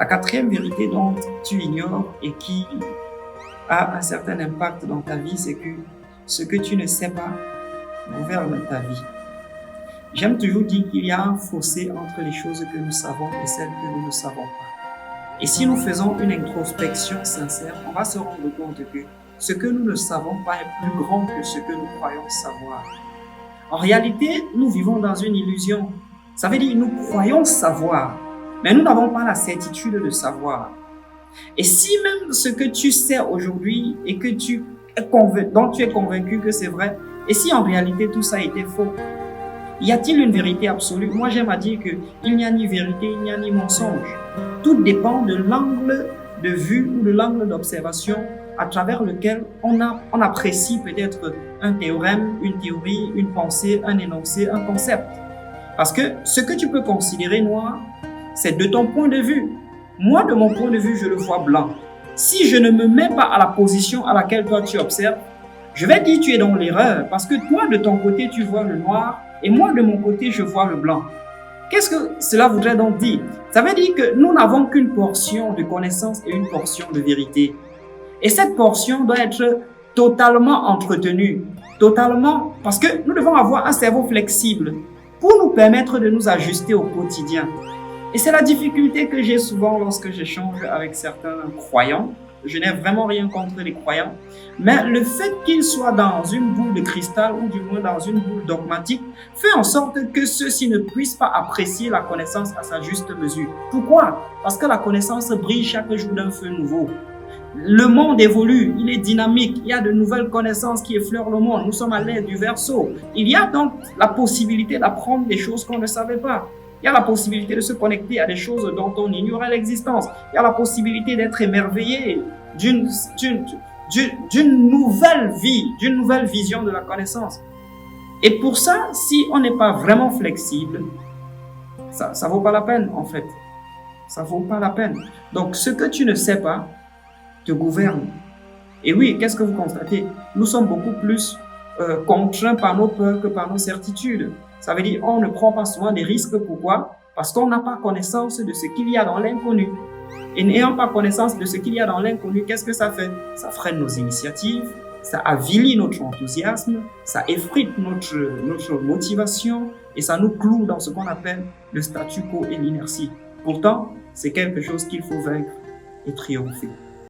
La quatrième vérité dont tu ignores et qui a un certain impact dans ta vie, c'est que ce que tu ne sais pas gouverne ta vie. J'aime toujours dire qu'il y a un fossé entre les choses que nous savons et celles que nous ne savons pas. Et si nous faisons une introspection sincère, on va se rendre compte que ce que nous ne savons pas est plus grand que ce que nous croyons savoir. En réalité, nous vivons dans une illusion. Ça veut dire que nous croyons savoir, mais nous n'avons pas la certitude de savoir. Et si même ce que tu sais aujourd'hui et que dont tu es convaincu que c'est vrai, et si en réalité tout ça était faux, y a-t-il une vérité absolue? Moi, j'aime à dire qu'il n'y a ni vérité, il n'y a ni mensonge. Tout dépend de l'angle de vue ou de l'angle d'observation à travers lequel on apprécie peut-être un théorème, une théorie, une pensée, un énoncé, un concept. Parce que ce que tu peux considérer noir, c'est de ton point de vue. Moi, de mon point de vue, je le vois blanc. Si je ne me mets pas à la position à laquelle toi tu observes, je vais dire que tu es dans l'erreur parce que toi, de ton côté, tu vois le noir et moi, de mon côté, je vois le blanc. Qu'est-ce que cela voudrait donc dire? Ça veut dire que nous n'avons qu'une portion de connaissance et une portion de vérité. Et cette portion doit être totalement entretenue, totalement, parce que nous devons avoir un cerveau flexible pour nous permettre de nous ajuster au quotidien. Et c'est la difficulté que j'ai souvent lorsque j'échange avec certains croyants. Je n'ai vraiment rien contre les croyants, mais le fait qu'ils soient dans une boule de cristal ou du moins dans une boule dogmatique fait en sorte que ceux-ci ne puissent pas apprécier la connaissance à sa juste mesure. Pourquoi? Parce que la connaissance brille chaque jour d'un feu nouveau. Le monde évolue, il est dynamique, il y a de nouvelles connaissances qui effleurent le monde. Nous sommes à l'ère du Verseau. Il y a donc la possibilité d'apprendre des choses qu'on ne savait pas. Il y a la possibilité de se connecter à des choses dont on ignorait l'existence. Il y a la possibilité d'être émerveillé d'une nouvelle vie, d'une nouvelle vision de la connaissance. Et pour ça, si on n'est pas vraiment flexible, ça vaut pas la peine en fait. Ça vaut pas la peine. Donc ce que tu ne sais pas te gouverne. Et oui, qu'est-ce que vous constatez? Nous sommes beaucoup plus contraints par nos peurs que par nos certitudes. Ça veut dire on ne prend pas souvent des risques. Pourquoi? Parce qu'on n'a pas connaissance de ce qu'il y a dans l'inconnu. Et n'ayant pas connaissance de ce qu'il y a dans l'inconnu, qu'est-ce que ça fait? Ça freine nos initiatives, ça avilit notre enthousiasme, ça effrite notre motivation et ça nous cloue dans ce qu'on appelle le statu quo et l'inertie. Pourtant, c'est quelque chose qu'il faut vaincre et triompher.